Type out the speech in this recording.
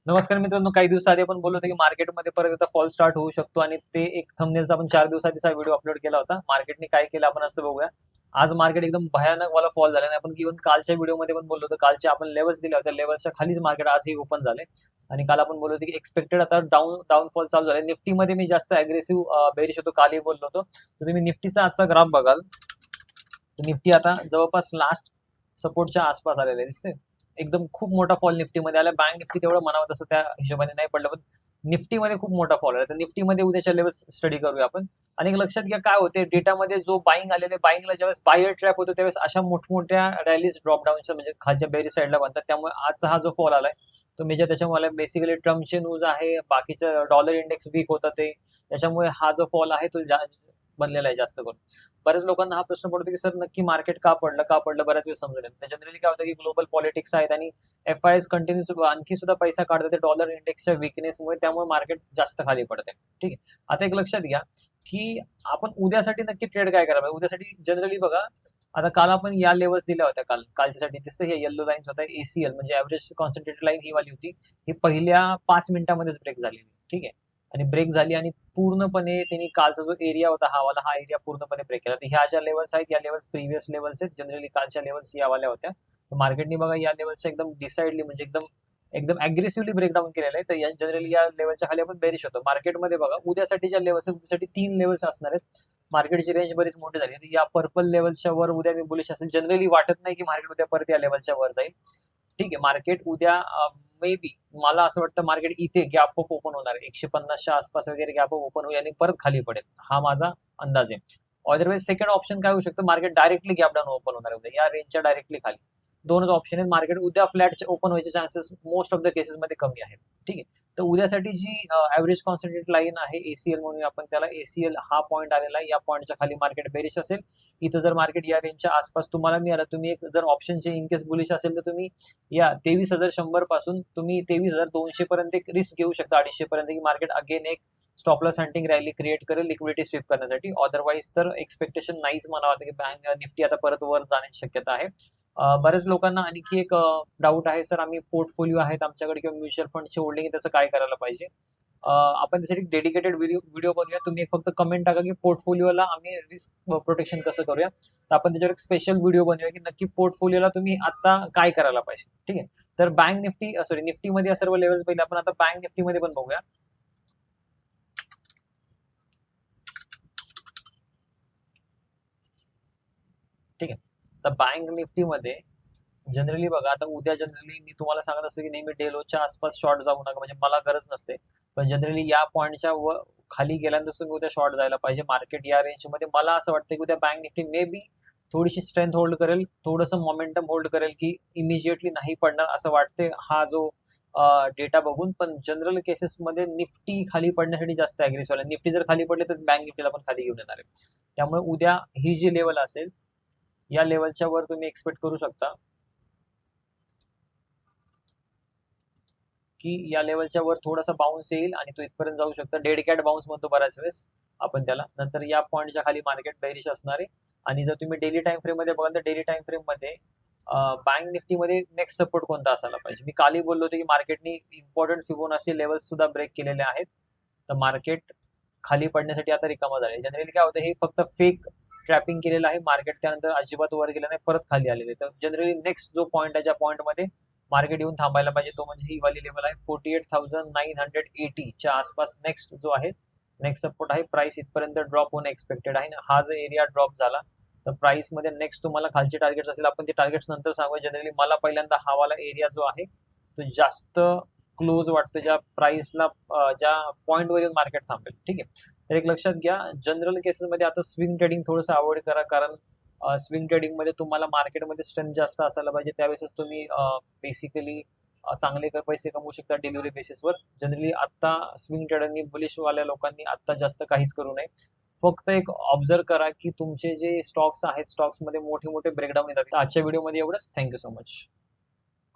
नमस्कार मित्रांनो, काही दिवसाआधी आपण बोललो होतो की मार्केटमध्ये परत एकदा फॉल स्टार्ट होऊ शकतो आणि ते एक थंबनेलचा आपण 4 दिवसाआधीचा व्हिडिओ अपलोड केला होता. मार्केटने काय केलं आपण असं बघूया. आज मार्केट एकदम भयानक वाला फॉल झाला आणि आपण इव्हन कालच्या व्हिडिओमध्ये पण बोललो होतो. कालच्या आपण लेवल्स दिल्या होत्या. लेवल्सच्या खालीच मार्केट आजही ओपन झाले आणि काल आपण बोललो होतो की एक्सपेक्टेड आता डाऊनफॉल चालू झाला. निफ्टीमध्ये मी जास्त अग्रेसिव्ह बेरिश होतो, कालही बोललो होतो. तर तुम्ही निफ्टीचा आजचा ग्राफ बघाल तर निफ्टी आता जवळपास लास्ट सपोर्टच्या आसपास आलेले आहे, दिसते. एकदम खूप मोठा फॉल निफ्टीमध्ये आला. बँक निफ्टी तेवढं म्हणावं तसं त्या हिशोबाने नाही पडलं, पण निफ्टीमध्ये खूप मोठा फॉल आला. तर निफ्टीमध्ये उद्याच्या लेवल्स स्टडी करूया आपण. आणि एक लक्षात घ्या काय होते डेटामध्ये जो बाईंग आलेले बाईंगला ज्यावेळेस बायर ट्रॅप होतो त्यावेळेस अशा मोठमोठ्या रॅलीज ड्रॉपडाऊनच्या म्हणजे खालच्या बेरी साईडला बनतात. त्यामुळे आजचा हा जो फॉल आलाय तो मेजर त्याच्यामुळे बेसिकली ट्रम्पचे न्यूज आहे, बाकीचं डॉलर इंडेक्स वीक होता ते त्याच्यामुळे हा जो फॉल आहे तो बनलेला आहे जास्त करून. बऱ्याच लोकांना हा प्रश्न पडतो की सर नक्की मार्केट का पडलं बऱ्याच वेळेस समजून येत. जनरली काय होतं की ग्लोबल पॉलिटिक्स आहेत आणि FIs कंटिन्यू आणखी सुद्धा पैसा काढतात ते डॉलर इंडेक्सच्या विकनेसमुळे, त्यामुळे मार्केट जास्त खाली पडते. ठीक आहे. आता एक लक्षात घ्या की आपण उद्यासाठी नक्की ट्रेड काय करायला पाहिजे. उद्यासाठी जनरली बघा, आता काल आपण या लेवल्स दिल्या होत्या. कालच्यासाठी दिसतं हे येल्लो लाईन्स होता ACL म्हणजे ऍव्हरेज कॉन्सन्ट्रेटेड लाईन ही वाली होती. ही पहिल्या 5 मिनिटांमध्येच ब्रेक झालेली. ठीक आहे. आणि ब्रेक झाली आणि पूर्णपणे त्यांनी कालचा जो एरिया होता हा एरिया पूर्णपणे ब्रेक केला. तर ह्या ज्या लेवल्स आहेत या लेवल्स प्रिव्हियस लेवल्स आहेत. जनरली कालच्या लेवल्स यावाल्या होत्या. तर मार्केटने बघा या लेवल्सच्या एकदम डिसाइडली म्हणजे एकदम एकदम अग्रेसिव्हली ब्रेकडाऊन केलेलं आहे. तर जनरली या लेवलच्या खाली आपण बेरिश होतो. मार्केटमध्ये बघा उद्यासाठी ज्या लेवल्स आहेत उद्यासाठी 3 लेवल्स असणार आहेत. मार्केटची रेंज बरीच मोठी झाली. तर या पर्पल लेवलच्या वर उद्या मी बुलिश असेल. जनरली वाटत नाही की मार्केट उद्या परत या लेवलच्या वर जाईल. ठीक आहे. मार्केट उद्या मे बी मला असं वाटतं मार्केट इथे गॅप अप ओपन होणार आहे. 150च्या आसपास वगैरे गॅप अप ओपन होईल आणि परत खाली पडेल. हा माझा अंदाज आहे. अदरवाईज सेकंड ऑप्शन काय होऊ शकतं, market directly gap down open होणार आहे उद्या या रेंजच्या डायरेक्टली खाली. दोनच ऑप्शन आहेत. मार्केट उद्या फ्लॅट ओपन व्हायचे चान्सेस मोस्ट ऑफ द केसेसमध्ये कमी आहेत. ठीक आहे. तर उद्यासाठी जी ऍव्हरेज कॉन्सन्ट्रेट लाईन आहे ACL म्हणून आपण त्याला, ACL हा पॉईंट आलेला आहे. या पॉईंटच्या खाली मार्केट बेरिश असेल. इथं जर मार्केट या रेंजच्या आसपास तुम्हाला मिळालं, तुम्ही एक जर ऑप्शनचे इन केस बुलिश असेल तर तुम्ही या 23,100 पासून तुम्ही 23,200 पर्यंत एक रिस्क घेऊ शकता, 250 पर्यंत, की मार्केट अगेन एक स्टॉपलॉस हंटिंग रॅली क्रिएट करेल लिक्विडिटी स्वीप करण्यासाठी. अदरवाईज तर एक्सपेक्टेशन नाहीच म्हणावं की बँक निफ्टी आता परत वर जाण्याची शक्यता आहे. बऱ्याच लोकांना आणखी एक डाऊट आहे, सर आम्ही पोर्टफोलिओ आहेत आमच्याकडे किंवा म्युच्युअल फंडची होल्डिंग त्याचं काय करायला पाहिजे. आपण त्यासाठी डेडिकेटेड व्हिडिओ बनवूया. तुम्ही फक्त कमेंट टाका की पोर्टफोलिओला आम्ही रिस्क प्रोटेक्शन कसं करूया. तर आपण त्याच्यावर एक स्पेशल व्हिडिओ बनवूया की नक्की पोर्टफोलिओला तुम्ही आता काय करायला पाहिजे. ठीक आहे. तर बँक निफ्टी निफ्टीमध्ये या सर्व लेवल्स पहिले आपण आता बँक निफ्टीमध्ये पण बघूया. ठीक आहे. तर बँक निफ्टीमध्ये जनरली बघा, आता उद्या जनरली मी तुम्हाला सांगत असतो की नेहमी डेलोच्या आसपास शॉर्ट जाऊ नका, म्हणजे मला गरज नसते. पण जनरली या पॉईंटच्या खाली गेल्यानंतर तुम्ही उद्या शॉर्ट जायला पाहिजे. मार्केट या रेंजमध्ये मला असं वाटतं की उद्या बँक निफ्टी मे बी थोडीशी स्ट्रेंथ होल्ड करेल, थोडंसं मोमेंटम होल्ड करेल, की इमिजिएटली नाही पडणार असं वाटते हा जो डेटा बघून. पण जनरल केसेसमध्ये निफ्टी खाली पडण्यासाठी जास्त अग्रेसिव्ह आहे. निफ्टी जर खाली पडले तर बँक निफ्टीला पण खाली घेऊन येणार आहे. त्यामुळे उद्या ही जी लेवल असेल या लेवलच्या वर तुम्ही एक्सपेक्ट करू शकता की या लेवलच्या वर थोडासा बाउन्स येईल आणि तो इथपर्यंत जाऊ शकतो. डेड कॅट बाउन्स म्हणतो बऱ्याच वेळेस आपण त्याला. नंतर या पॉईंटच्या खाली मार्केट बेरिश असणार आहे. आणि जर तुम्ही डेली टाइम फ्रेम मध्ये बघाल तर डेली टाइम फ्रेम मध्ये बँक निफ्टीमध्ये नेक्स्ट सपोर्ट कोणता असायला पाहिजे. मी कालही बोललो होतो की मार्केटनी इम्पॉर्टंट फिबोनाची लेवल्स सुद्धा ब्रेक केलेले आहेत. तर मार्केट खाली पडण्यासाठी आता रिकामा झाले. जनरली काय होतं, हे फक्त फेक ट्रॅपिंग केलेलं आहे. मार्केट त्यानंतर अजिबात वर गेलं नाही, परत खाली आलेले. तर जनरली नेक्स्ट जो पॉईंट आहे ज्या पॉईंटमध्ये मार्केट येऊन थांबायला पाहिजे तो म्हणजे ही वाली लेवल आहे 48,980 च्या आसपास. नेक्स्ट जो आहे नेक्स्ट सपोर्ट आहे. प्राइस इथपर्यंत ड्रॉप होणं एक्सपेक्टेड आहे. हा जर एरिया ड्रॉप झाला तर प्राइस मध्ये नेक्स्ट तुम्हाला खालचे टार्गेट्स असेल, आपण ते टार्गेट्स नंतर सांगू. जनरली मला पहिल्यांदा हा वाला एरिया जो आहे तो जास्त क्लोज वाटतं ज्या प्राइसला, ज्या पॉईंटवर येऊन मार्केट थांबेल. ठीक आहे. तर एक लक्षात घ्या, जनरल केसेसमध्ये आता स्विंग ट्रेडिंग थोडंसं अवॉइड करा, कारण स्विंग ट्रेडिंग मध्ये तुम्हाला मार्केटमध्ये स्ट्रेंथ जास्त असायला पाहिजे. त्यावेळेस तुम्ही बेसिकली चांगले पैसे कमवू शकता डिलिव्हरी बेसिसवर. जनरली आता स्विंग ट्रेडरनी बुलिशवाल्या लोकांनी आता जास्त काहीच करू नये. फक्त एक ऑब्झर्व करा की तुमचे जे स्टॉक्स आहेत स्टॉक्समध्ये मोठे मोठे ब्रेकडाऊन येतात. आजच्या व्हिडिओमध्ये एवढंच. Thank you so much.